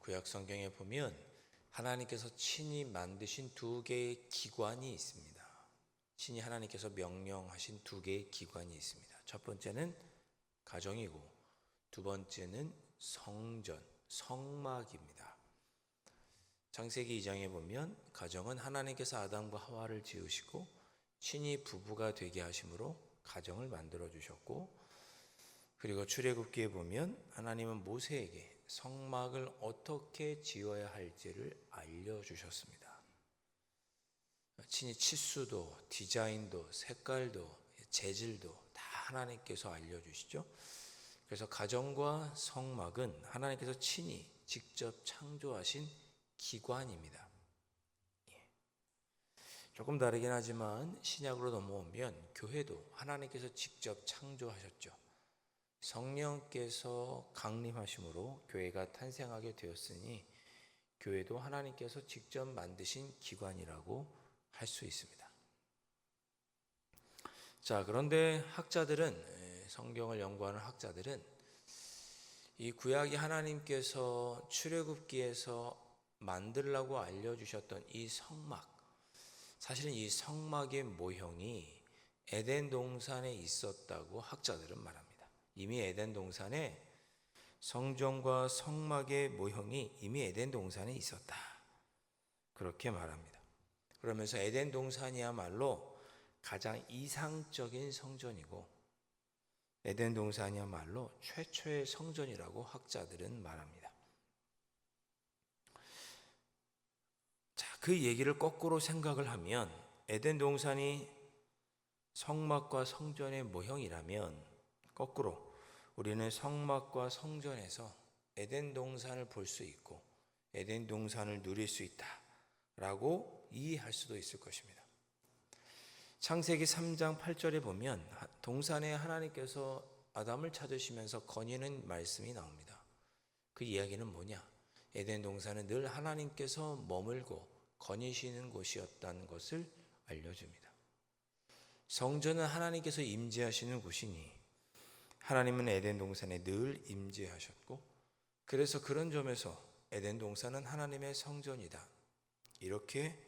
구약 성경에 보면 하나님께서 친히 만드신 두 개의 기관이 있습니다. 친히 하나님께서 명령하신 두 개의 기관이 있습니다. 첫 번째는 가정이고 두 번째는 성전, 성막입니다. 창세기 2장에 보면 가정은 하나님께서 아담과 하와를 지으시고 친히 부부가 되게 하심으로 가정을 만들어 주셨고, 그리고 출애굽기에 보면 하나님은 모세에게 성막을 어떻게 지어야 할지를 알려주셨습니다. 친히 치수도, 디자인도, 색깔도, 재질도 다 하나님께서 알려주시죠. 그래서 가정과 성막은 하나님께서 친히 직접 창조하신 기관입니다. 조금 다르긴 하지만 신약으로 넘어오면 교회도 하나님께서 직접 창조하셨죠. 성령께서 강림하심으로 교회가 탄생하게 되었으니 교회도 하나님께서 직접 만드신 기관이라고 할 수 있습니다. 자, 그런데 학자들은, 성경을 연구하는 학자들은 이 구약이 하나님께서 출애굽기에서 만들라고 알려주셨던 이 성막, 사실은 이 성막의 모형이 에덴 동산에 있었다고 학자들은 말합니다. 이미 에덴 동산에 성전과 성막의 모형이 이미 에덴 동산에 있었다, 그렇게 말합니다. 그러면서 에덴 동산이야말로 가장 이상적인 성전이고 에덴 동산이야말로 최초의 성전이라고 학자들은 말합니다. 자, 그 얘기를 거꾸로 생각을 하면 에덴 동산이 성막과 성전의 모형이라면 거꾸로 우리는 성막과 성전에서 에덴 동산을 볼 수 있고 에덴 동산을 누릴 수 있다라고 이해할 수도 있을 것입니다. 창세기 3장 8절에 보면 동산에 하나님께서 아담을 찾으시면서 거니는 말씀이 나옵니다. 그 이야기는 뭐냐? 에덴 동산은 늘 하나님께서 머물고 거니시는 곳이었다는 것을 알려줍니다. 성전은 하나님께서 임재하시는 곳이니 하나님은 에덴 동산에 늘 임재하셨고, 그래서 그런 점에서 에덴 동산은 하나님의 성전이다, 이렇게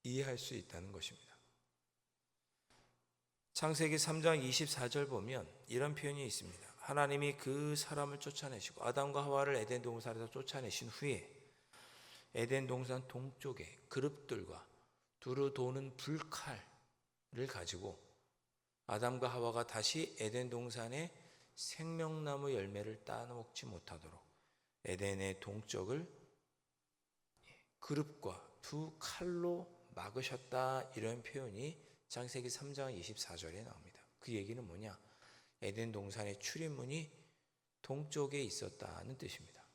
이해할 수 있다는 것입니다. 창세기 3장 24절 보면 이런 표현이 있습니다. 하나님이 그 사람을 쫓아내시고 아담과 하와를 에덴 동산에서 쫓아내신 후에 에덴 동산 동쪽에 그룹들과 두루 도는 불칼을 가지고 아담과 하와가 다시 에덴 동산의 생명나무 열매를 따먹지 못하도록 에덴의 동쪽을 그룹과 두 칼로 막으셨다, 이런 표현이 창세기 3장 24절에 나옵니다. 그 얘기는 뭐냐? 에덴 동산의 출입문이 동쪽에 있었다는 뜻입니다.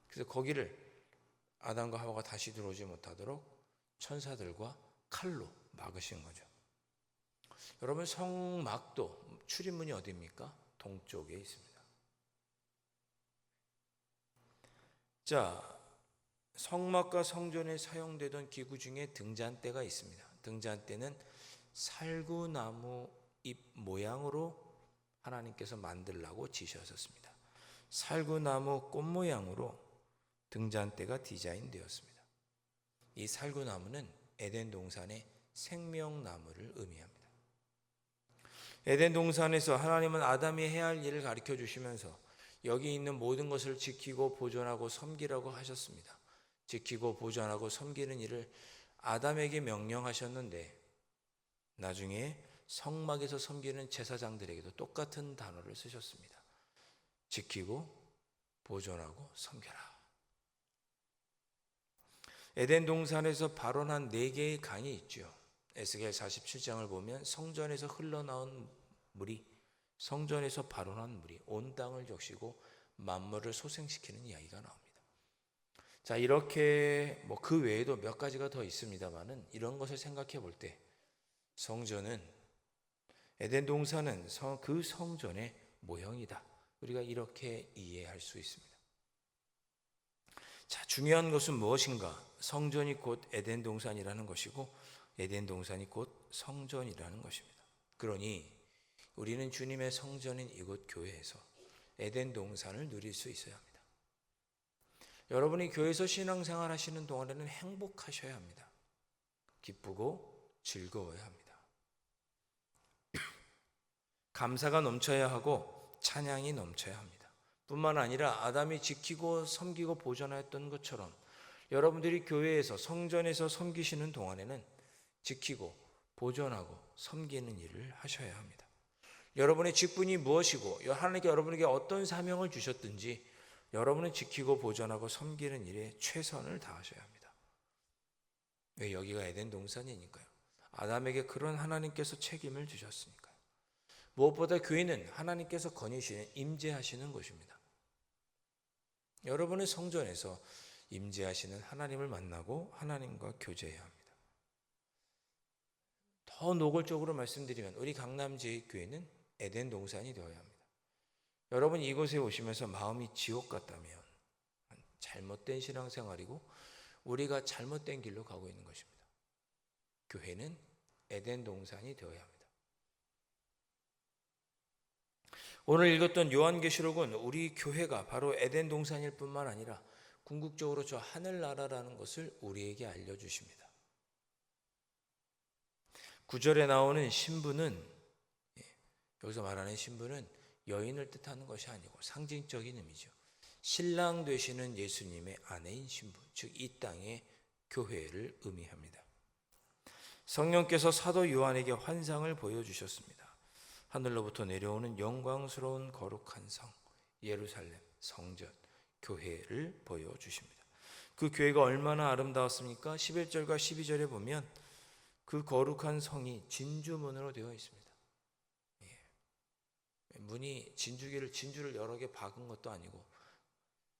그래서 거기를 아담과 하와가 다시 들어오지 못하도록 천사들과 칼로 막으신 거죠. 여러분, 성막도 출입문이 어디입니까? 동쪽에 있습니다. 자, 성막과 성전에 사용되던 기구 중에 등잔대가 있습니다. 등잔대는 살구나무 잎 모양으로 하나님께서 만들라고 지셨었습니다. 살구나무 꽃 모양으로 등잔대가 디자인되었습니다. 이 살구나무는 에덴 동산의 생명나무를 의미합니다. 에덴 동산에서 하나님은 아담이 해야 할 일을 가르쳐 주시면서 여기 있는 모든 것을 지키고 보존하고 섬기라고 하셨습니다. 지키고 보존하고 섬기는 일을 아담에게 명령하셨는데 나중에 성막에서 섬기는 제사장들에게도 똑같은 단어를 쓰셨습니다. 지키고 보존하고 섬겨라. 에덴 동산에서 발원한 4개의 강이 있죠. 에스겔 47장을 보면 성전에서 흘러나온 물이, 성전에서 발원한 물이 온 땅을 적시고 만물을 소생시키는 이야기가 나옵니다. 자, 이렇게 그 외에도 몇 가지가 더 있습니다만은 이런 것을 생각해 볼 때 성전은, 에덴 동산은 그 성전의 모형이다, 우리가 이렇게 이해할 수 있습니다. 자, 중요한 것은 무엇인가? 성전이 곧 에덴 동산이라는 것이고 에덴 동산이 곧 성전이라는 것입니다. 그러니 우리는 주님의 성전인 이곳 교회에서 에덴 동산을 누릴 수 있어야 합니다. 여러분이 교회에서 신앙생활 하시는 동안에는 행복하셔야 합니다. 기쁘고 즐거워야 합니다. 감사가 넘쳐야 하고 찬양이 넘쳐야 합니다. 뿐만 아니라 아담이 지키고 섬기고 보존하였던 것처럼 여러분들이 교회에서 성전에서 섬기시는 동안에는 지키고 보존하고 섬기는 일을 하셔야 합니다. 여러분의 직분이 무엇이고 하나님께 여러분에게 어떤 사명을 주셨든지 여러분은 지키고 보존하고 섬기는 일에 최선을 다하셔야 합니다. 왜? 여기가 에덴 동산이니까요. 아담에게 그런 하나님께서 책임을 주셨으니까요. 무엇보다 교회는 하나님께서 거니시는 임재하시는 곳입니다. 여러분은 성전에서 임재하시는 하나님을 만나고 하나님과 교제해야 합니다. 더 노골적으로 말씀드리면 우리 강남제일교회는 에덴 동산이 되어야 합니다. 여러분 이곳에 오시면서 마음이 지옥 같다면 잘못된 신앙생활이고 우리가 잘못된 길로 가고 있는 것입니다. 교회는 에덴 동산이 되어야 합니다. 오늘 읽었던 요한계시록은 우리 교회가 바로 에덴 동산일 뿐만 아니라 궁극적으로 저 하늘나라라는 것을 우리에게 알려주십니다. 9절에 나오는 신부는, 여기서 말하는 신부는 여인을 뜻하는 것이 아니고 상징적인 의미죠. 신랑 되시는 예수님의 아내인 신부, 즉 이 땅의 교회를 의미합니다. 성령께서 사도 요한에게 환상을 보여주셨습니다. 하늘로부터 내려오는 영광스러운 거룩한 성, 예루살렘, 성전, 교회를 보여주십니다. 그 교회가 얼마나 아름다웠습니까? 11절과 12절에 보면 그 거룩한 성이 진주문으로 되어 있습니다. 문이 진주를 여러 개 박은 것도 아니고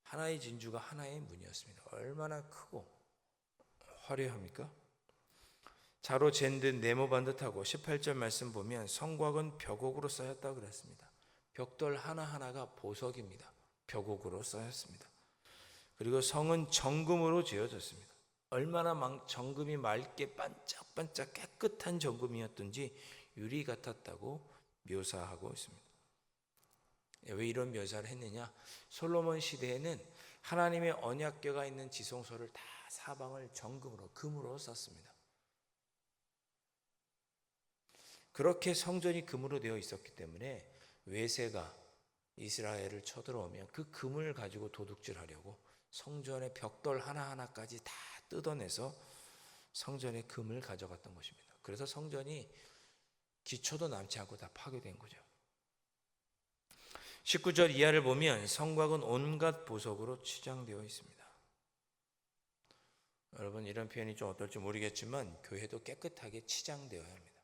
하나의 진주가 하나의 문이었습니다. 얼마나 크고 화려합니까? 자로 잰 듯 네모반 듯하고 18절 말씀 보면 성곽은 벽옥으로 쌓였다고 그랬습니다. 벽돌 하나하나가 보석입니다. 벽옥으로 쌓였습니다. 그리고 성은 정금으로 지어졌습니다. 얼마나 정금이 맑게 반짝반짝 깨끗한 정금이었든지 유리 같았다고 묘사하고 있습니다. 왜 이런 묘사를 했느냐? 솔로몬 시대에는 하나님의 언약궤가 있는 지성소를 다 사방을 정금으로, 금으로 썼습니다. 그렇게 성전이 금으로 되어 있었기 때문에 외세가 이스라엘을 쳐들어오면 그 금을 가지고 도둑질하려고 성전의 벽돌 하나하나까지 다 뜯어내서 성전의 금을 가져갔던 것입니다. 그래서 성전이 기초도 남지 않고 다 파괴된 거죠. 19절 이하를 보면 성곽은 온갖 보석으로 치장되어 있습니다. 여러분 이런 표현이 좀 어떨지 모르겠지만 교회도 깨끗하게 치장되어야 합니다.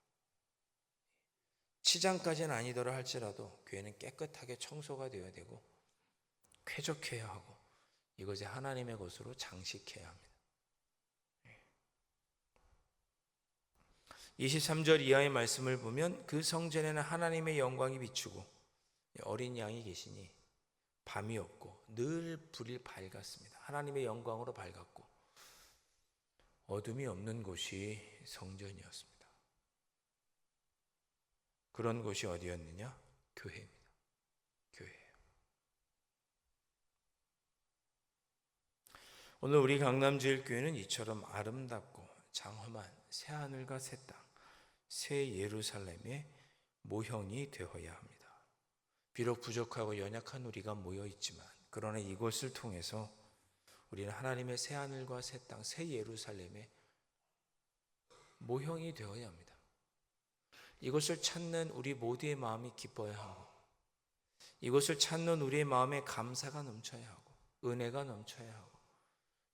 치장까지는 아니더라 할지라도 교회는 깨끗하게 청소가 되어야 되고 쾌적해야 하고 이것이 하나님의 것으로 장식해야 합니다. 23절 이하의 말씀을 보면 그 성전에는 하나님의 영광이 비추고 어린 양이 계시니 밤이 없고 늘 불이 밝았습니다. 하나님의 영광으로 밝았고 어둠이 없는 곳이 성전이었습니다. 그런 곳이 어디였느냐? 교회입니다. 교회예요. 오늘 우리 강남제일교회는 이처럼 아름답고 장엄한 새하늘과 새 땅, 새 예루살렘의 모형이 되어야 합니다. 비록 부족하고 연약한 우리가 모여 있지만 그러나 이곳을 통해서 우리는 하나님의 새하늘과 새 땅, 새 예루살렘의 모형이 되어야 합니다. 이것을 찾는 우리 모두의 마음이 기뻐야 하고 이것을 찾는 우리의 마음에 감사가 넘쳐야 하고 은혜가 넘쳐야 하고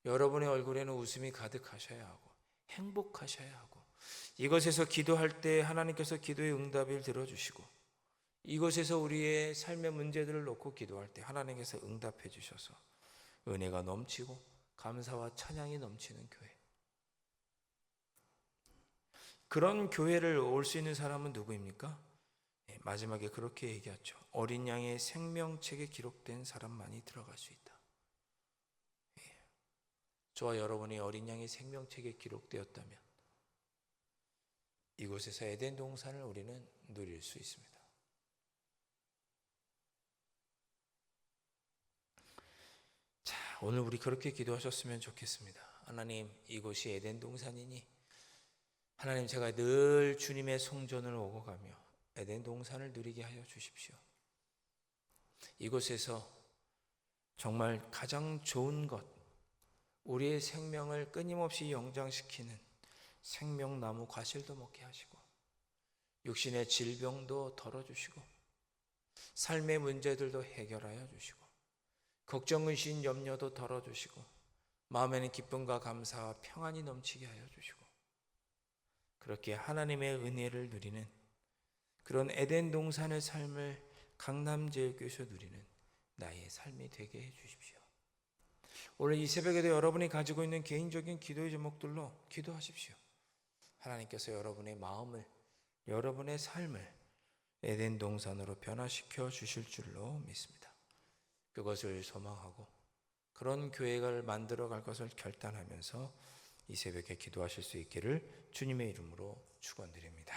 여러분의 얼굴에는 웃음이 가득하셔야 하고 행복하셔야 하고 이것에서 기도할 때 하나님께서 기도의 응답을 들어주시고 이것에서 우리의 삶의 문제들을 놓고 기도할 때 하나님께서 응답해 주셔서 은혜가 넘치고 감사와 찬양이 넘치는 교회. 그런 교회를 올 수 있는 사람은 누구입니까? 마지막에 그렇게 얘기하죠. 어린 양의 생명책에 기록된 사람만이 들어갈 수 있다. 저와 여러분이 어린 양의 생명책에 기록되었다면 이곳에서 에덴 동산을 우리는 누릴 수 있습니다. 자, 오늘 우리 그렇게 기도하셨으면 좋겠습니다. 하나님, 이곳이 에덴 동산이니 하나님, 제가 늘 주님의 성전을 오고 가며 에덴 동산을 누리게 하여 주십시오. 이곳에서 정말 가장 좋은 것, 우리의 생명을 끊임없이 영장시키는 생명나무 과실도 먹게 하시고, 육신의 질병도 덜어주시고, 삶의 문제들도 해결하여 주시고, 걱정, 의심, 염려도 덜어주시고, 마음에는 기쁨과 감사와 평안이 넘치게 하여 주시고, 그렇게 하나님의 은혜를 누리는 그런 에덴 동산의 삶을 강남제일교회에서 누리는 나의 삶이 되게 해 주십시오. 오늘 이 새벽에도 여러분이 가지고 있는 개인적인 기도의 제목들로 기도하십시오. 하나님께서 여러분의 마음을, 여러분의 삶을 에덴 동산으로 변화시켜 주실 줄로 믿습니다. 그것을 소망하고 그런 교회를 만들어 갈 것을 결단하면서 이 새벽에 기도하실 수 있기를 주님의 이름으로 축원드립니다.